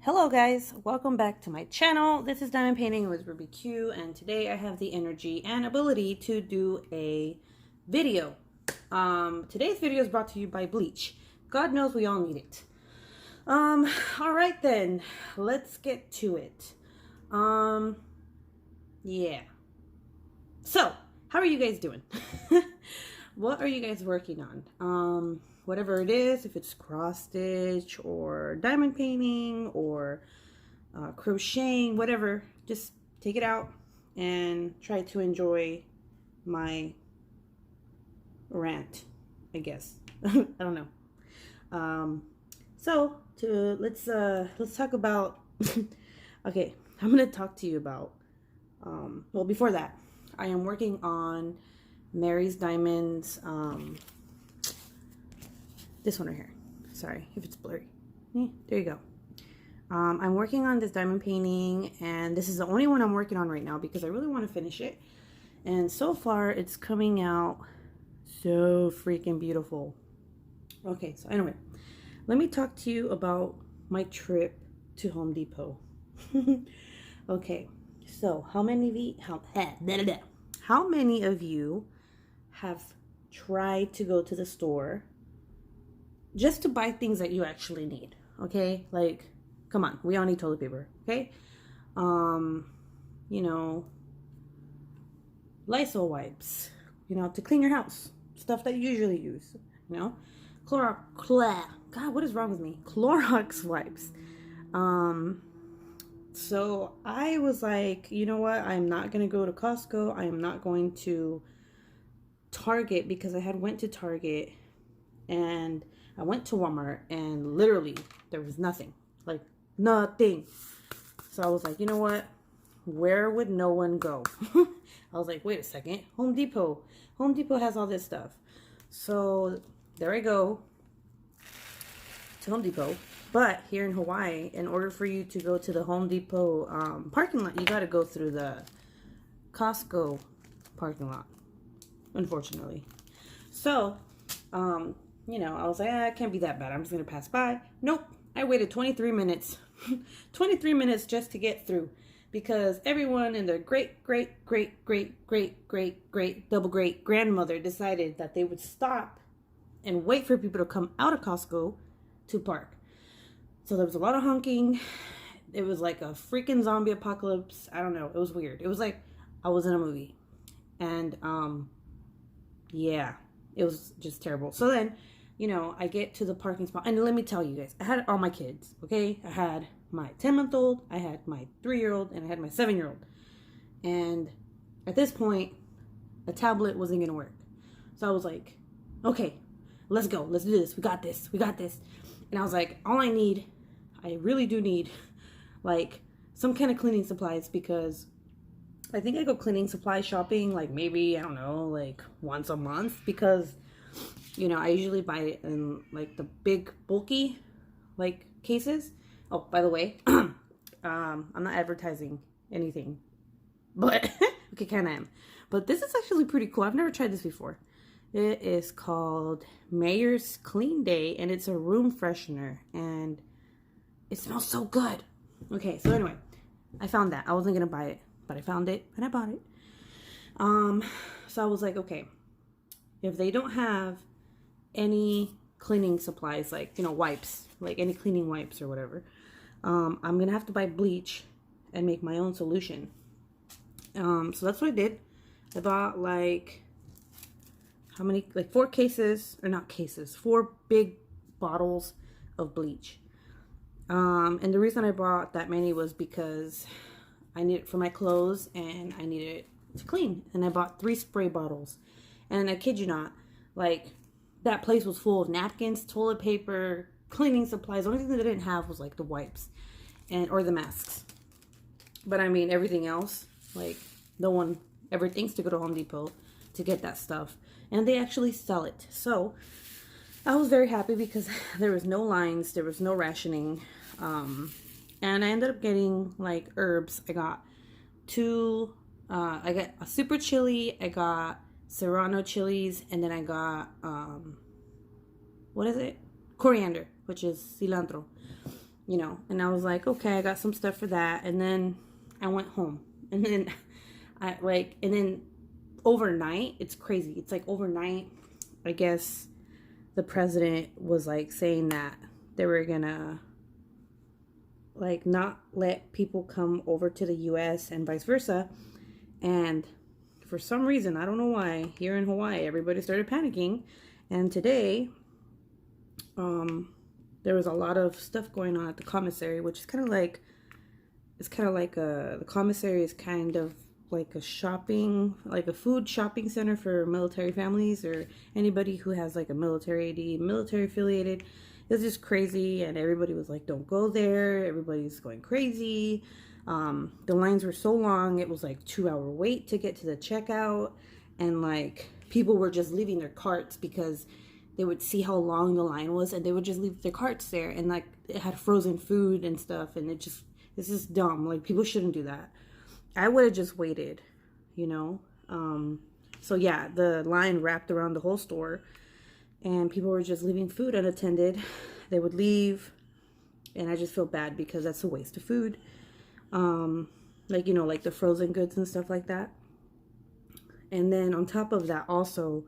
Hello guys, welcome back to my channel. This is Diamond Painting with Ruby Q, and today I have the energy and ability to do a video. Today's video is brought to you by bleach. God knows we all need it. Alright then, let's get to it. Yeah. So, how are you guys doing? What are you guys working on? Whatever it is, if it's cross stitch or diamond painting or crocheting, whatever, just take it out and try to enjoy my rant, I guess. I don't know. Let's talk about okay, I'm gonna talk to you about well, before that, I am working on Mary's Diamonds, this one right here. Sorry if it's blurry. There you go. I'm working on this diamond painting, and this is the only one I'm working on right now because I really want to finish it. And so far, it's coming out so freaking beautiful. Okay, so anyway, let me talk to you about my trip to Home Depot. Okay, so how many of you have tried to go to the store just to buy things that you actually need? Okay, like, come on, we all need toilet paper. Okay, you know, Lysol wipes, you know, to clean your house, stuff that you usually use, you know, God, what is wrong with me? Clorox wipes. So I was like, you know what, I'm not gonna go to Costco. I am not going to Target, because I had went to Target and I went to Walmart and literally there was nothing, like nothing. So I was like, you know what, where would no one go? I was like, wait a second, Home Depot has all this stuff. So there I go to Home Depot. But here in Hawaii, in order for you to go to the Home Depot parking lot, you got to go through the Costco parking lot, unfortunately. So you know, I was like, it can't be that bad, I'm just gonna pass by. Nope, I waited 23 minutes 23 minutes just to get through, because everyone and their great double great grandmother decided that they would stop and wait for people to come out of Costco to park. So there was a lot of honking. It was like a freaking zombie apocalypse. I don't know, it was weird. It was like I was in a movie. And yeah, it was just terrible. So then, you know, I get to the parking spot, and let me tell you guys, I had all my kids, okay? I had my 10-month-old, I had my 3-year-old, and I had my 7-year-old. And at this point, a tablet wasn't gonna work. So I was like, okay, let's go, let's do this, we got this. And I was like, I really do need like some kind of cleaning supplies, because I think I go cleaning supply shopping like maybe, I don't know, like once a month, because, you know, I usually buy it in like the big bulky like cases. Oh, by the way, I'm not advertising anything, but okay, kind of am. But this is actually pretty cool. I've never tried this before. It is called Mayer's Clean Day, and it's a room freshener, and it smells so good. Okay, so anyway, I found that. I wasn't gonna buy it, but I found it and I bought it. So I was like, okay, if they don't have any cleaning supplies, like, you know, wipes, like any cleaning wipes or whatever, I'm gonna have to buy bleach and make my own solution. So that's what I did. I bought like, how many, like 4 cases, or not cases, 4 big bottles of bleach. And the reason I bought that many was because I need it for my clothes and I needed it to clean. And I bought 3 spray bottles. And I kid you not, like, that place was full of napkins, toilet paper, cleaning supplies. The only thing that they didn't have was like the wipes or the masks. But I mean, everything else, like, no one ever thinks to go to Home Depot to get that stuff. And they actually sell it. So I was very happy because there was no lines, there was no rationing. And I ended up getting like herbs. I got I got a super chili, I got serrano chilies, and then I got what is it? Coriander, which is cilantro. you know, and I was like, okay, I got some stuff for that. And then I went home. And then and then overnight, it's crazy. It's like overnight, I guess the president was like saying that they were gonna like not let people come over to the US and vice versa. And for some reason, I don't know why, here in Hawaii, everybody started panicking. And today, there was a lot of stuff going on at the commissary, which is kind of like, the commissary is kind of like a shopping, like a food shopping center for military families or anybody who has like a military ID, military affiliated. It was just crazy, and everybody was like, don't go there. Everybody's going crazy. The lines were so long, it was like 2-hour wait to get to the checkout, and like people were just leaving their carts because they would see how long the line was, and they would just leave their carts there, and like it had frozen food and stuff, and this is dumb. Like, people shouldn't do that. I would have just waited, you know. So yeah, the line wrapped around the whole store, and people were just leaving food unattended. They would leave, and I just feel bad because that's a waste of food. Like, you know, like the frozen goods and stuff like that. And then on top of that, also,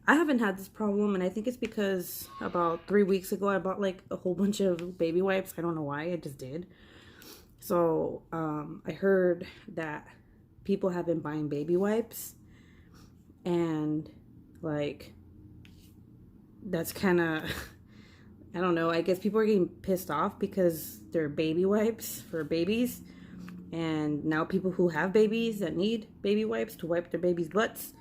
I haven't had this problem, and I think it's because about 3 weeks ago I bought like a whole bunch of baby wipes. I don't know why, I just did. So I heard that people have been buying baby wipes, and like that's kind of I don't know, I guess people are getting pissed off because they're baby wipes for babies, and now people who have babies that need baby wipes to wipe their babies' butts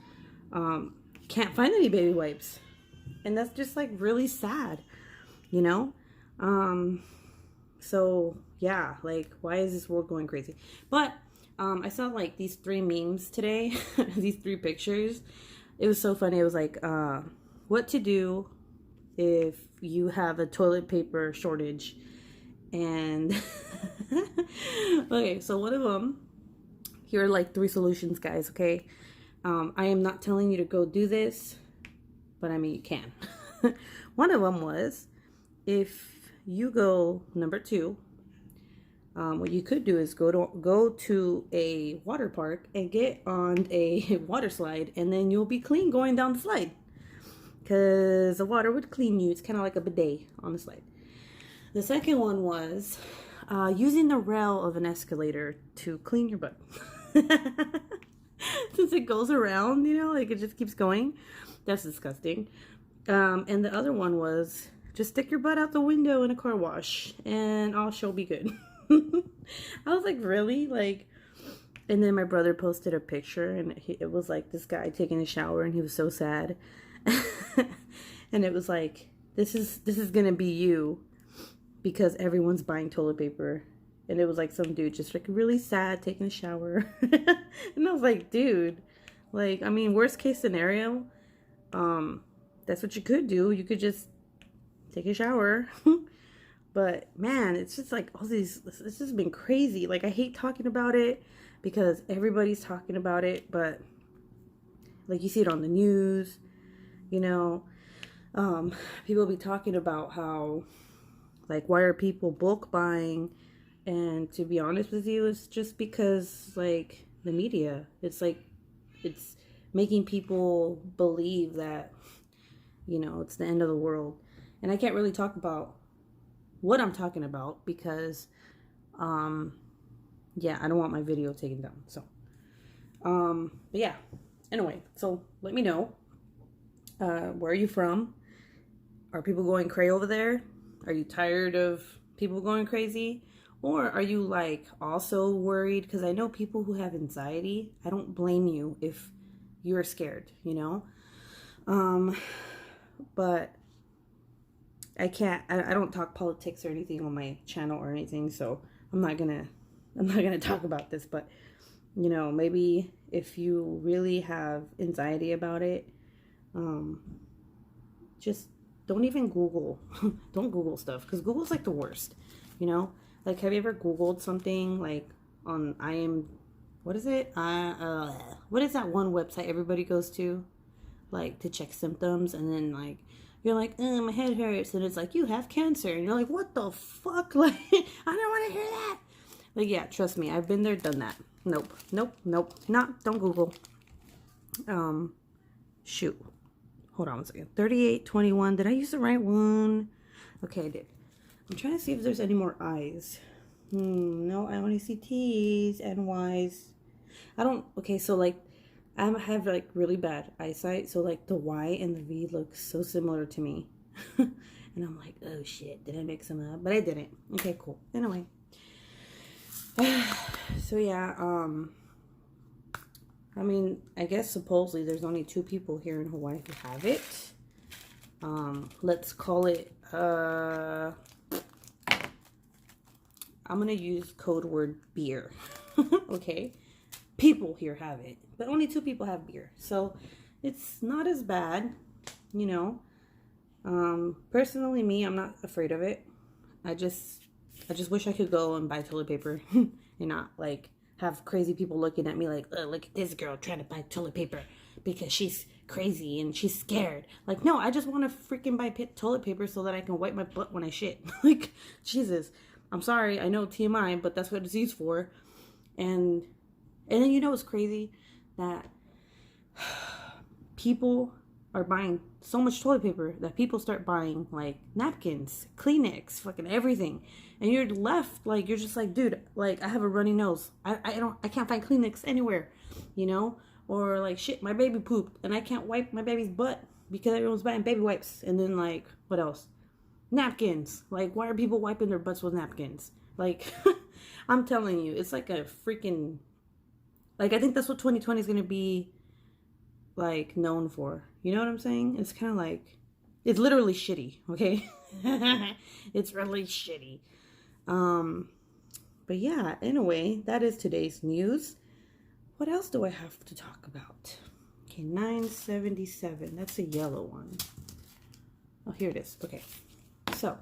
can't find any baby wipes, and that's just like really sad, you know. So yeah, like, why is this world going crazy? But I saw like these 3 memes today, these 3 pictures. It was so funny. It was like what to do if you have a toilet paper shortage. And okay, so one of them, here are like 3 solutions, guys. Okay, I am not telling you to go do this, but I mean, you can. One of them was, if you go, number 2, what you could do is go to a water park and get on a water slide, and then you'll be clean going down the slide, because the water would clean you. It's kind of like a bidet on the slide. The second one was using the rail of an escalator to clean your butt. Since it goes around, you know, like it just keeps going. That's disgusting. And the other one was, just stick your butt out the window in a car wash and all shall be good. I was like, really? Like, and then my brother posted a picture, and it was like this guy taking a shower, and he was so sad. And it was like, this is gonna be you, because everyone's buying toilet paper. And it was like some dude just like really sad taking a shower. And I was like, dude, like, I mean, worst case scenario, that's what you could do. You could just take a shower. But man, it's just like all these, this has been crazy. Like, I hate talking about it because everybody's talking about it, but like, you see it on the news, you know. People be talking about how, like, why are people bulk buying? And to be honest with you, it's just because, like, the media, it's like, it's making people believe that, you know, it's the end of the world. And I can't really talk about what I'm talking about because, yeah, I don't want my video taken down. So, but yeah, anyway, so let me know, where are you from? Are people going cray over there? Are you tired of people going crazy? Or are you like also worried? Because I know people who have anxiety. I don't blame you if you're scared, you know? But I don't talk politics or anything on my channel or anything, so I'm not gonna talk about this. But, you know, maybe if you really have anxiety about it, just don't even Google. Don't Google stuff, because Google's like the worst, you know? Like, have you ever Googled something like on what is it? What is that one website everybody goes to, like, to check symptoms? And then, like, You're like, my head hurts. And it's like, you have cancer. And you're like, what the fuck? Like, I don't want to hear that. Like, yeah, trust me. I've been there, done that. Nope. Don't Google. Shoot. Hold on a second. 3821. Did I use the right one? Okay, I did. I'm trying to see if there's any more I's. No, I only see T's and Y's. I don't, okay, so like, I have like really bad eyesight, so like the Y and the V look so similar to me. And I'm like, oh shit, did I mix them up? But I didn't. Okay, cool. Anyway. So yeah, I mean, I guess supposedly there's only 2 people here in Hawaii who have it. Let's call it, I'm gonna use code word beer. Okay? People here have it, but only 2 people have beer, so it's not as bad, you know. Personally, me, I'm not afraid of it. I just wish I could go and buy toilet paper and not like have crazy people looking at me like, oh, look at this girl trying to buy toilet paper because she's crazy and she's scared. Like, no, I just want to freaking buy toilet paper so that I can wipe my butt when I shit. Like, Jesus, I'm sorry, I know TMI, but that's what it's used for. And then you know what's crazy? That people are buying so much toilet paper that people start buying like napkins, Kleenex, fucking everything. And you're left like, you're just like, dude, like I have a runny nose. I can't find Kleenex anywhere, you know? Or like, shit, my baby pooped and I can't wipe my baby's butt because everyone's buying baby wipes. And then like, what else? Napkins. Like, why are people wiping their butts with napkins? Like, I'm telling you, it's like a freaking, like, I think that's what 2020 is going to be like known for. You know what I'm saying? It's kind of like, it's literally shitty, okay? It's really shitty. But yeah, anyway, that is today's news. What else do I have to talk about? Okay, 977. That's a yellow one. Oh, here it is. Okay. So,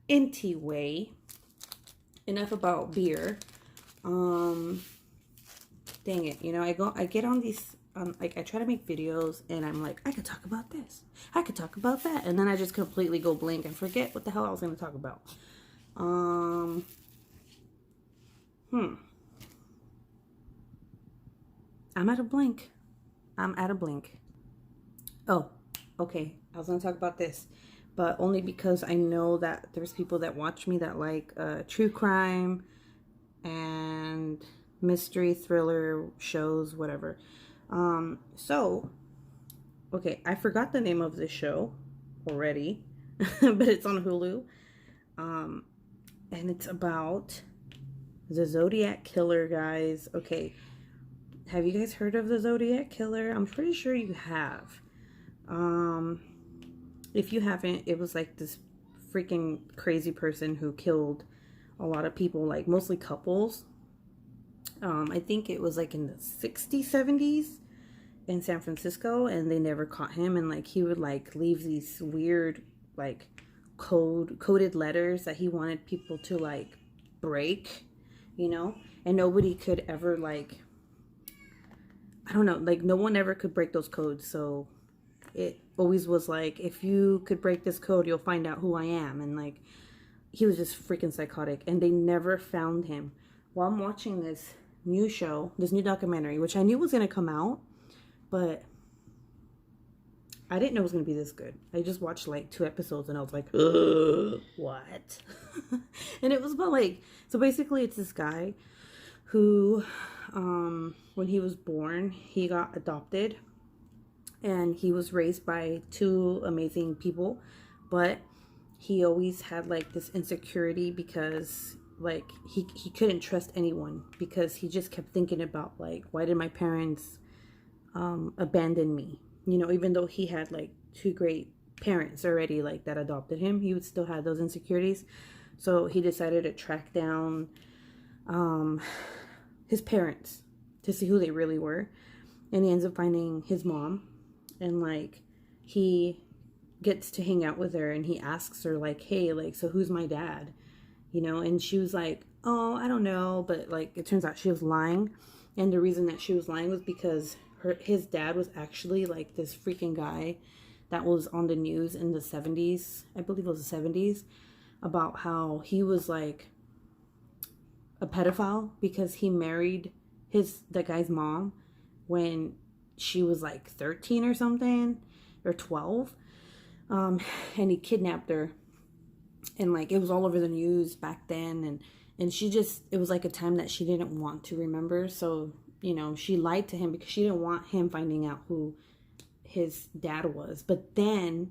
anyway, enough about beer. Dang it, you know, I get on these, like, I try to make videos, and I'm like, I could talk about this, I could talk about that, and then I just completely go blank and forget what the hell I was going to talk about. I'm at a blank. Oh, okay, I was going to talk about this, but only because I know that there's people that watch me that like true crime and mystery thriller shows, whatever. So, okay, I forgot the name of the show already, but it's on Hulu. And it's about the Zodiac Killer, guys. Okay, have you guys heard of the Zodiac Killer? I'm pretty sure you have. If you haven't, it was like this freaking crazy person who killed a lot of people, like mostly couples. I think it was like in the 60s, 70s in San Francisco, and they never caught him. And like he would like leave these weird like coded letters that he wanted people to like break, you know, and nobody could ever like, I don't know, like no one ever could break those codes. So it always was like, if you could break this code, you'll find out who I am. And like, he was just freaking psychotic, and they never found him. While I'm watching this new show, this new documentary, which I knew was going to come out, but I didn't know it was going to be this good. I just watched like 2 episodes and I was like, what? And it was about like, so basically it's this guy who, when he was born, he got adopted, and he was raised by 2 amazing people, but he always had like this insecurity because like he couldn't trust anyone, because he just kept thinking about like, why did my parents abandon me, you know, even though he had like 2 great parents already like that adopted him, he would still have those insecurities. So he decided to track down his parents to see who they really were, and he ends up finding his mom, and like he gets to hang out with her, and he asks her like, hey, like, so who's my dad, you know? And she was like, oh, I don't know. But like, it turns out she was lying, and the reason that she was lying was because his dad was actually like this freaking guy that was on the news in the 70s. I believe it was the 70s, about how he was like a pedophile because he married the guy's mom when she was like 13 or something, or 12. And he kidnapped her, and like it was all over the news back then, and she just, it was like a time that she didn't want to remember. So, you know, she lied to him because she didn't want him finding out who his dad was. But then,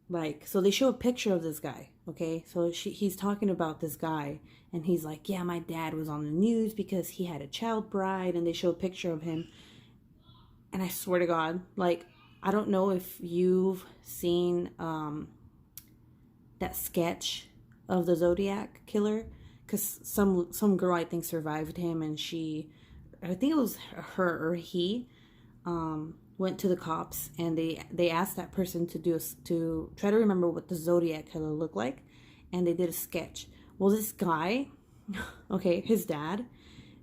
like, so they show a picture of this guy, okay? So he's talking about this guy, and he's like, yeah, my dad was on the news because he had a child bride, and they show a picture of him. And I swear to God, like, I don't know if you've seen that sketch of the Zodiac killer, because some girl, I think, survived him, and I think it was her or he, went to the cops, and they asked that person to try to remember what the Zodiac killer looked like, and they did a sketch. Well, this guy, okay, his dad,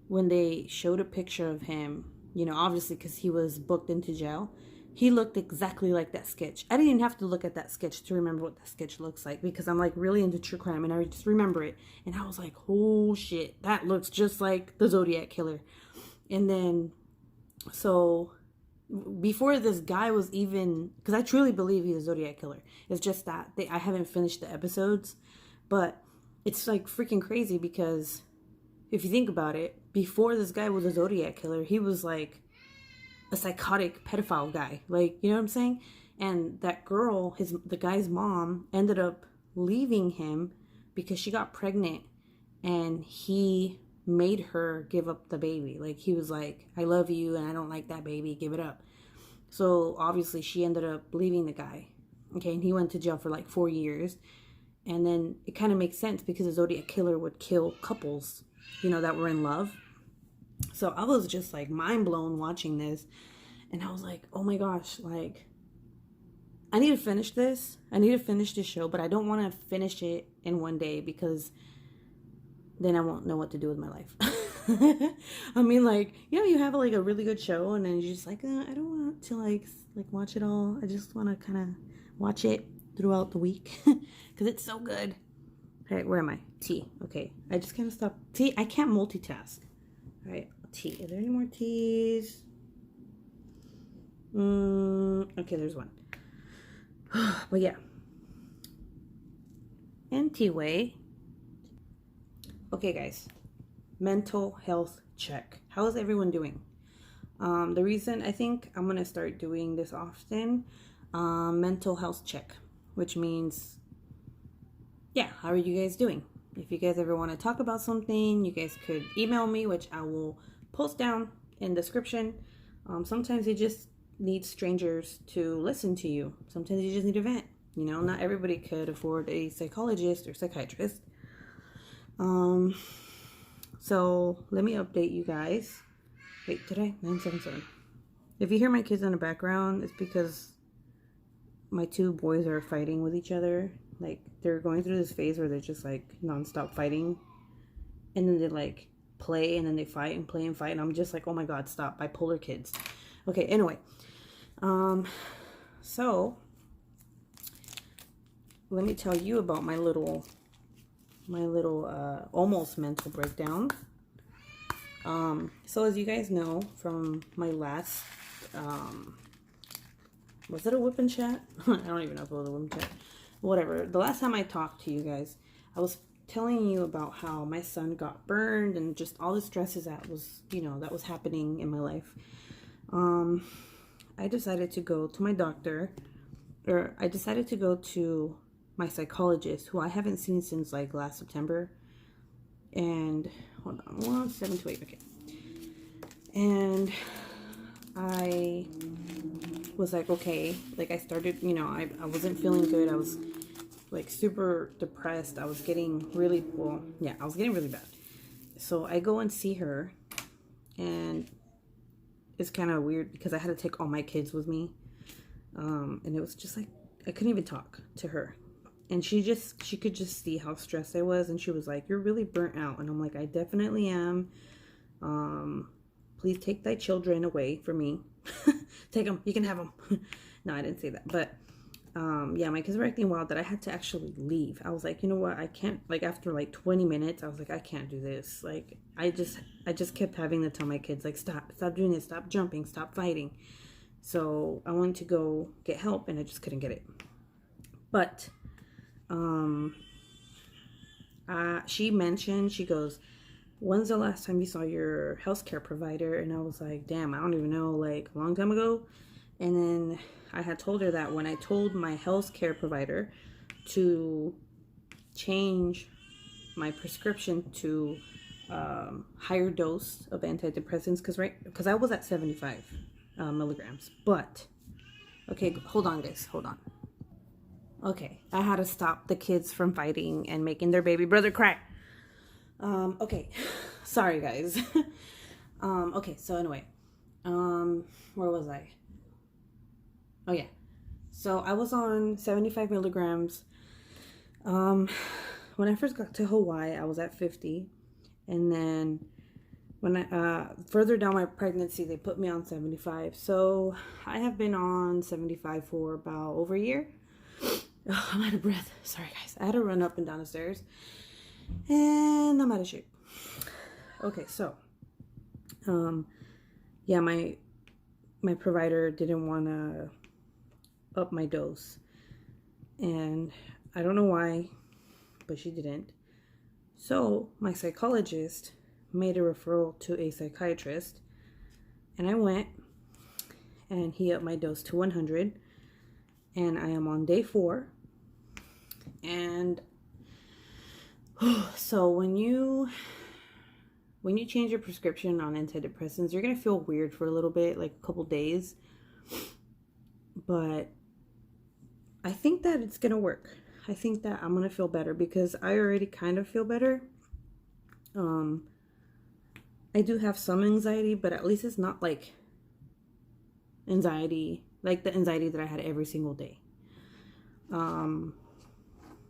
when they showed a picture of him, you know, obviously because he was booked into jail, he looked exactly like that sketch. I didn't even have to look at that sketch to remember what that sketch looks like, because I'm like really into true crime, and I just remember it. And I was like, oh shit, that looks just like the Zodiac killer. And then, so before this guy was even, because I truly believe he's a Zodiac killer. It's just that I haven't finished the episodes, but it's like freaking crazy, because if you think about it, before this guy was a Zodiac killer, he was like a psychotic pedophile guy, like, you know what I'm saying? And that girl, the guy's mom, ended up leaving him because she got pregnant, and he made her give up the baby. Like, he was like, I love you and I don't like that baby, give it up. So obviously she ended up leaving the guy, okay, and he went to jail for like 4 years. And then it kind of makes sense, because a Zodiac killer would kill couples, you know, that were in love. So I was just like mind blown watching this, and I was like, oh my gosh, like, I need to finish this. I need to finish this show, but I don't want to finish it in one day, because then I won't know what to do with my life. I mean, like, you know, you have like a really good show, and then you're just like, I don't want to like watch it all. I just want to kind of watch it throughout the week, because it's so good. All right, where am I? Tea. Okay, I just kind of stopped. Tea. I can't multitask. All right, tea. Are there any more teas? Okay, there's one. But yeah. Anyway. Okay, guys. Mental health check. How is everyone doing? The reason I think I'm going to start doing this often, mental health check, which means, yeah, how are you guys doing? If you guys ever want to talk about something, you guys could email me, which I will post down in the description. Sometimes you just need strangers to listen to you. Sometimes you just need a vent. You know, not everybody could afford a psychologist or psychiatrist. So let me update you guys. Wait, did I? 977. If you hear my kids in the background, it's because my two boys are fighting with each other. Like, they're going through this phase where they're just like nonstop fighting, and then they like play, and then they fight and play and fight, and I'm just like, oh my god, stop. Bipolar kids. Okay, anyway, so let me tell you about my little almost mental breakdown. So as you guys know from my last, was it a Wip and Chat? I don't even know if it was a Wip and Chat. Whatever. The last time I talked to you guys, I was telling you about how my son got burned, and just all the stresses that was, you know, that was happening in my life. I decided to go to my doctor, or I decided to go to my psychologist, who I haven't seen since like last September. And hold on, 7 to 8, okay. And I was like, okay, like I started, you know, I wasn't feeling good. I was like super depressed. I was getting really, I was getting really bad. So I go and see her, and it's kind of weird because I had to take all my kids with me. And it was just like, I couldn't even talk to her. And she could just see how stressed I was. And she was like, you're really burnt out. And I'm like, I definitely am. please take thy children away from me. Take them, you can have them. No, I didn't say that, but yeah, my kids were acting wild that I had to actually leave. I was like, you know what, I can't, like after like 20 minutes, I was like, I can't do this. Like, I just kept having to tell my kids, like, stop doing this, stop jumping, stop fighting. So I wanted to go get help, and I just couldn't get it. But she mentioned, she goes, when's the last time you saw your healthcare provider? And I was like, damn, I don't even know, like a long time ago. And then I had told her that when I told my healthcare provider to change my prescription to higher dose of antidepressants, because I was at 75 milligrams. But okay, hold on guys, hold on. Okay, I had to stop the kids from fighting and making their baby brother cry. Okay, sorry guys. Okay, so anyway, where was I? Oh yeah, so I was on 75 milligrams. When I first got to Hawaii, I was at 50, and then when I further down my pregnancy, they put me on 75. So I have been on 75 for about over a year. Oh, I'm out of breath. Sorry guys, I had to run up and down the stairs, and I'm out of shape. Okay, so yeah, my provider didn't want to up my dose, and I don't know why, but she didn't. So my psychologist made a referral to a psychiatrist, and I went, and he upped my dose to 100, and I am on day 4. And so when you change your prescription on antidepressants, you're gonna feel weird for a little bit, like a couple days, but I think that it's gonna work. I think that I'm gonna feel better, because I already kind of feel better. I do have some anxiety, but at least it's not like anxiety, like the anxiety that I had every single day.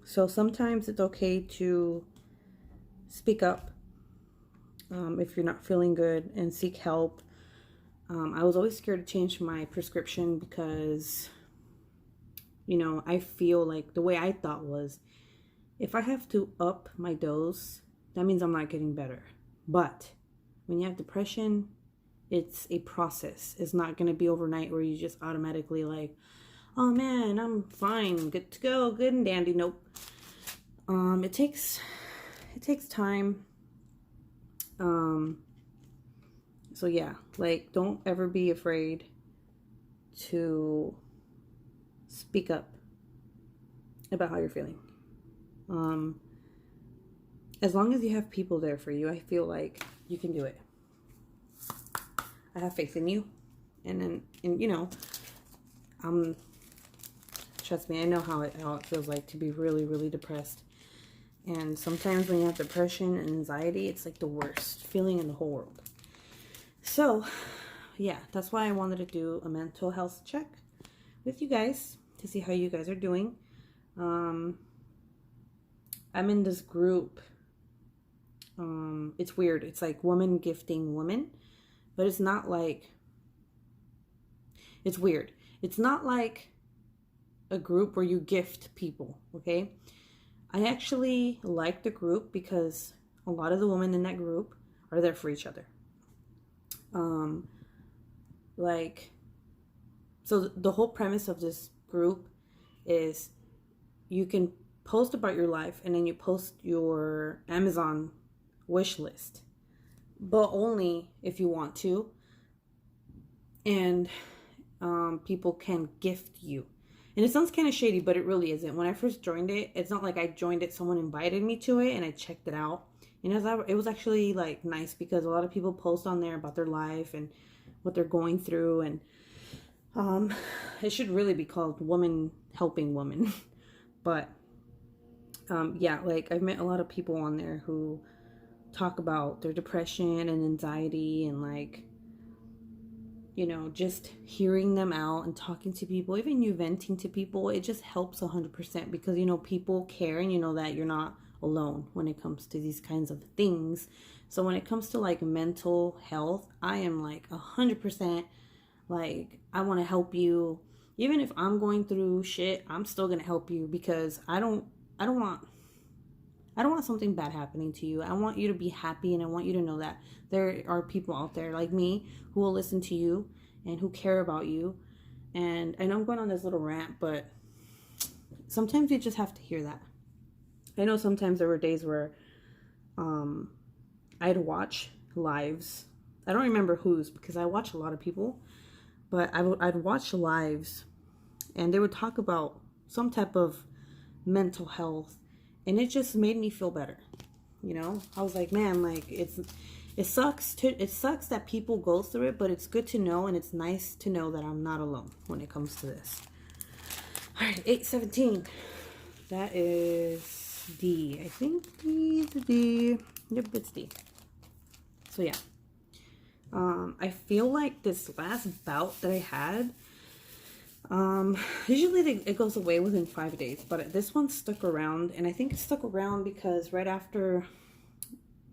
So sometimes it's okay to speak up if you're not feeling good, and seek help. I was always scared to change my prescription because, you know, I feel like the way I thought was, if I have to up my dose, that means I'm not getting better. But when you have depression, it's a process. It's not going to be overnight where you just automatically like, oh man, I'm fine, good to go, good and dandy. Nope. It takes time. So yeah, like, don't ever be afraid to speak up about how you're feeling. As long as you have people there for you, I feel like you can do it. I have faith in you, and you know, trust me, I know how it feels like to be really, really depressed. And sometimes when you have depression and anxiety, it's like the worst feeling in the whole world. So yeah, that's why I wanted to do a mental health check with you guys to see how you guys are doing. I'm in this group. It's weird. It's like woman gifting woman, but it's not like, it's weird. It's not like a group where you gift people, okay? I actually like the group because a lot of the women in that group are there for each other. So the whole premise of this group is you can post about your life, and then you post your Amazon wish list, but only if you want to. And people can gift you. And it sounds kind of shady, but it really isn't. When I first joined it, it's not like I joined it, someone invited me to it and I checked it out. And it was actually like nice, because a lot of people post on there about their life and what they're going through. And it should really be called Woman Helping Woman. But yeah, like, I've met a lot of people on there who talk about their depression and anxiety, and like, you know, just hearing them out and talking to people, even you venting to people, it just helps 100%, because, you know, people care, and you know that you're not alone when it comes to these kinds of things. So when it comes to like mental health, I am like 100% like, I want to help you. Even if I'm going through shit, I'm still going to help you, because I don't want something bad happening to you. I want you to be happy, and I want you to know that there are people out there like me who will listen to you and who care about you. And I know I'm going on this little rant, but sometimes you just have to hear that. I know sometimes there were days where I'd watch lives. I don't remember whose, because I watch a lot of people, but I'd watch lives, and they would talk about some type of mental health, and it just made me feel better. You know, I was like, man, like it sucks that people go through it, but it's good to know, and it's nice to know that I'm not alone when it comes to this. All right, 817. That is D. I think D is a D. Yep, it's D. So yeah. I feel like this last bout that I had, usually it goes away within 5 days, but this one stuck around, and I think it stuck around because right after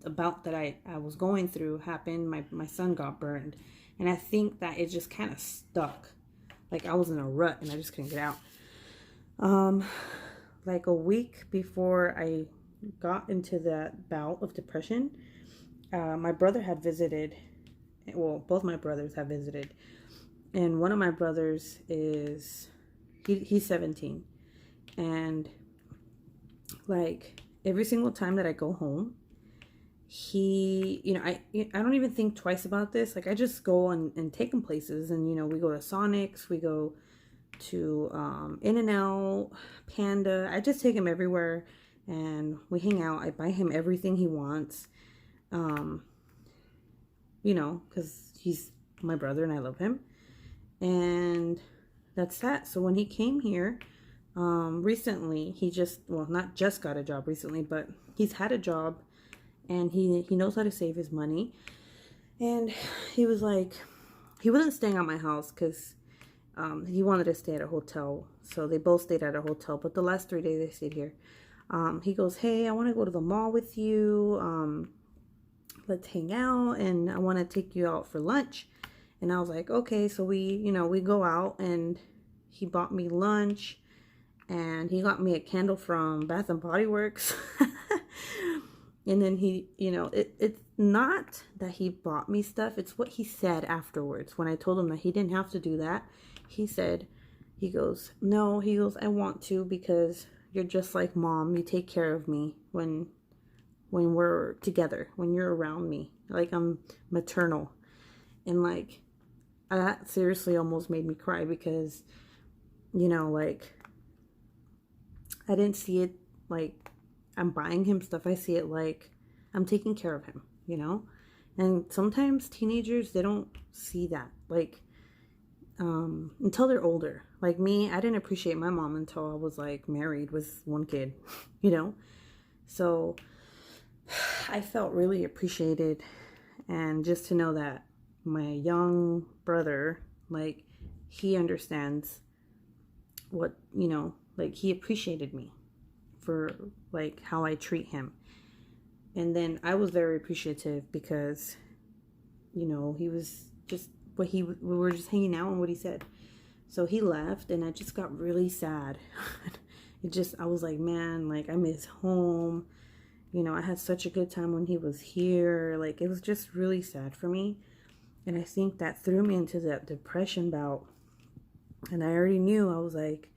the bout that I was going through happened, my son got burned, and I think that it just kind of stuck. Like I was in a rut and I just couldn't get out. Like a week before I got into that bout of depression, my brother had visited. Well, both my brothers have visited, and one of my brothers is he's 17, and like every single time that I go home, he, you know, I don't even think twice about this. Like I just go and take him places, and you know, we go to Sonic's, we go to In-N-Out, Panda. I just take him everywhere, and we hang out. I buy him everything he wants. You know, because he's my brother and I love him. And that's that. So when he came here, recently, he not just got a job recently, but he's had a job, and he knows how to save his money. And he was like, he wasn't staying at my house because he wanted to stay at a hotel. So they both stayed at a hotel, but the last 3 days they stayed here. He goes, hey, I want to go to the mall with you. Let's hang out, and I want to take you out for lunch. And I was like, okay. So we go out, and he bought me lunch, and he got me a candle from Bath and Body Works. And then he, it's not that he bought me stuff, it's what he said afterwards. When I told him that he didn't have to do that, he goes, no, he goes, I want to, because you're just like mom. You take care of me when we're together, when you're around me. Like, I'm maternal. And like, that seriously almost made me cry, because, like, I didn't see it like I'm buying him stuff. I see it like I'm taking care of him, And sometimes teenagers, they don't see that, like, until they're older. Like me, I didn't appreciate my mom until I was like married with one kid, So I felt really appreciated, and just to know that my young brother, like, he understands what, like, he appreciated me for like how I treat him. And then I was very appreciative because, he was just we were just hanging out and what he said. So he left, and I just got really sad. I was like, man, like, I miss home. I had such a good time when he was here. Like, it was just really sad for me. And I think that threw me into that depression bout. And I already knew, I was like,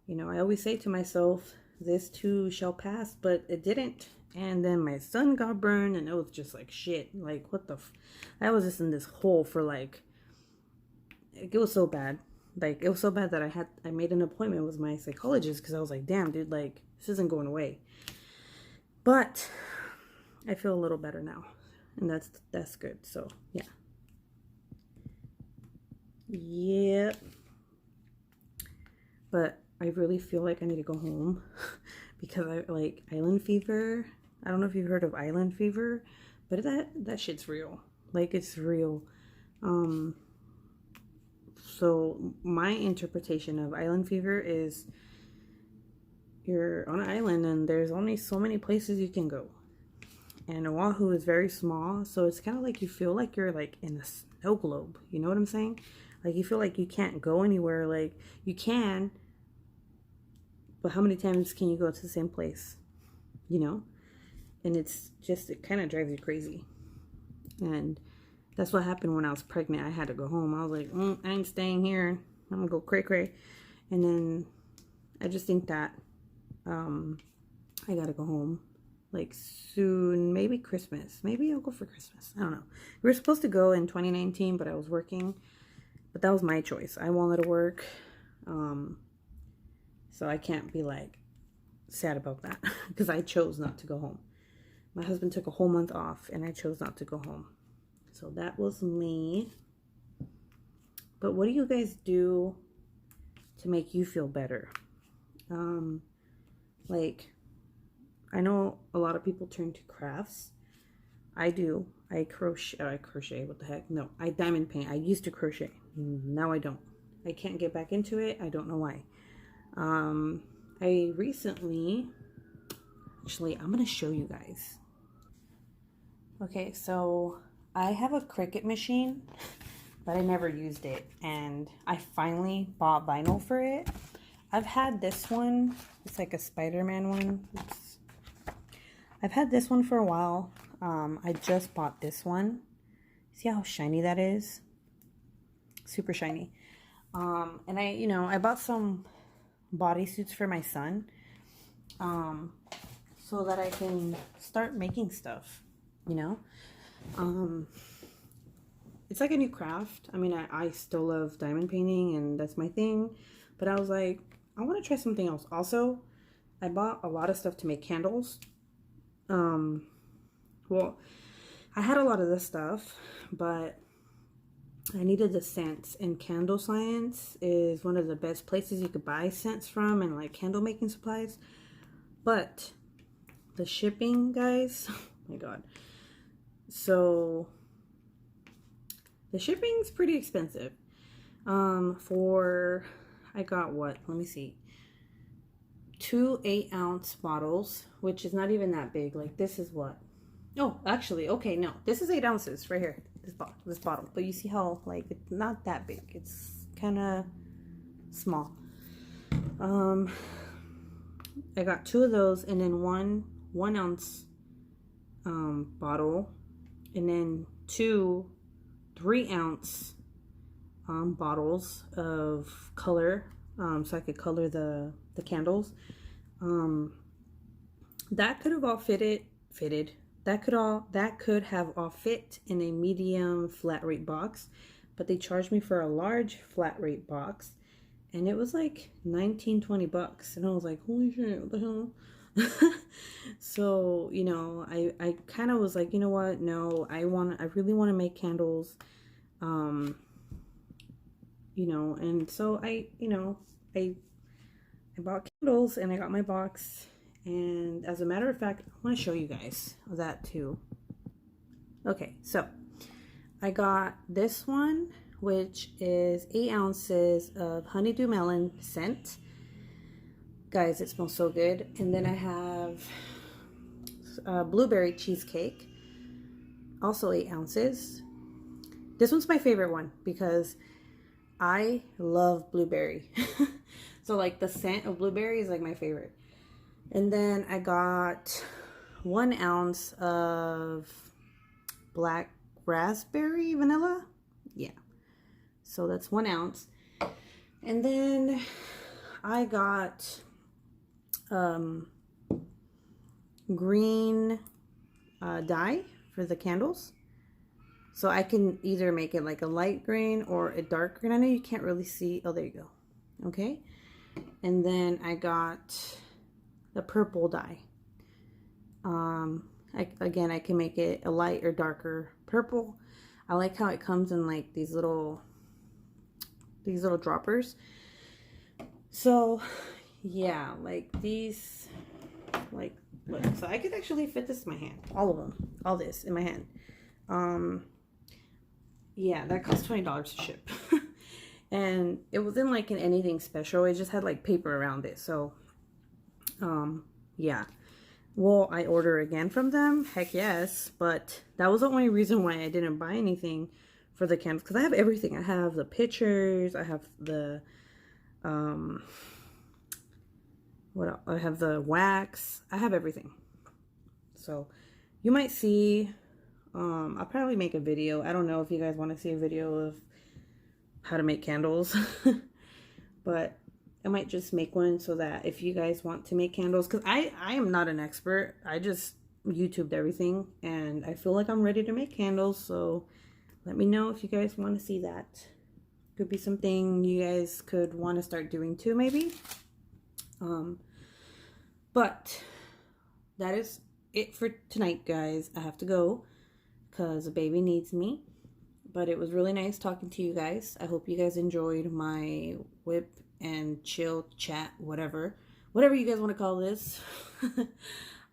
I always say to myself, this too shall pass, but it didn't. And then my son got burned, and it was just like, shit. Like, what the I was just in this hole for like, it was so bad. Like, it was so bad that I made an appointment with my psychologist, because I was like, damn, dude, like, this isn't going away. But I feel a little better now, and that's good. So yeah. Yep. But I really feel like I need to go home because I like island fever. I don't know if you've heard of island fever, but that shit's real. Like, it's real. So my interpretation of island fever is you're on an island and there's only so many places you can go. And Oahu is very small, so it's kind of like you feel like you're like in a snow globe. You know what I'm saying? Like you feel like you can't go anywhere. Like you can, but how many times can you go to the same place? You know? And it's just, it kind of drives you crazy. And that's what happened when I was pregnant. I had to go home. I was like, I ain't staying here. I'm gonna go cray cray. And then I just think that I gotta go home like soon, maybe Christmas. Maybe I'll go for Christmas. I don't know. We were supposed to go in 2019, but I was working. But that was my choice. I wanted to work. So I can't be like sad about that because I chose not to go home. My husband took a whole month off and I chose not to go home. So that was me. But what do you guys do to make you feel better? Like, I know a lot of people turn to crafts. I do. I crochet, what the heck? No, I diamond paint. I used to crochet. Now I don't. I can't get back into it. I don't know why. I recently, actually, I'm going to show you guys. Okay, so I have a Cricut machine, but I never used it. And I finally bought vinyl for it. I've had this one. It's like a Spider-Man one. I've had this one for a while. I just bought this one. See how shiny that is? Super shiny. And I bought some bodysuits for my son. So that I can start making stuff, you know? It's like a new craft. I mean, I still love diamond painting and that's my thing. But I was like, I want to try something else. Also, I bought a lot of stuff to make candles. Well, I had a lot of this stuff, but I needed the scents, and Candle Science is one of the best places you could buy scents from and like candle making supplies. But the shipping, guys, oh my god. So the shipping's pretty expensive. I got what? Let me see. 2 8-ounce bottles, which is not even that big. Like this is what? Oh, actually, okay, no. This is 8 ounces right here. This bottle. But you see how like it's not that big. It's kind of small. I got 2 of those, and then one 1-ounce bottle, and then 2 3-ounce bottles of color, so I could color the candles. That could have all fitted. That could have all fit in a medium flat rate box, but they charged me for a large flat rate box, and it was like $19-20, and I was like, holy shit, what the hell? So, I kind of was like, you know what? No, I really want to make candles. And so I bought candles and I got my box. And as a matter of fact, I want to show you guys that too. Okay, so I got this one, which is 8 ounces of honeydew melon scent. Guys, it smells so good. And then I have blueberry cheesecake, also 8 ounces. This one's my favorite one because I love blueberry. So like the scent of blueberry is like my favorite. And then I got 1 ounce of black raspberry vanilla. Yeah. So that's 1 ounce. And then I got green dye for the candles. So I can either make it like a light green or a dark green. I know you can't really see. Oh, there you go. Okay. And then I got the purple dye. Again, I can make it a light or darker purple. I like how it comes in like these little droppers. So yeah, like these, like, look, so I could actually fit this in my hand, all of them, all this in my hand. Yeah, that cost $20 to ship. And it wasn't like an anything special. It just had like paper around it. So Yeah. Will I order again from them? Heck yes. But that was the only reason why I didn't buy anything for the candles. Because I have everything. I have the pictures. I have the, what else? I have the wax. I have everything. So you might see, I'll probably make a video. I don't know if you guys want to see a video of how to make candles. But I might just make one so that if you guys want to make candles, because I am not an expert. I just YouTubed everything and I feel like I'm ready to make candles. So let me know if you guys want to see that. Could be something you guys could want to start doing too, maybe. But that is it for tonight, guys. I have to go because the baby needs me. But it was really nice talking to you guys. I hope you guys enjoyed my whip and chill chat, whatever you guys want to call this.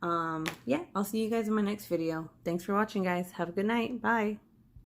Yeah, I'll see you guys in my next video. Thanks for watching, guys. Have a good night. Bye.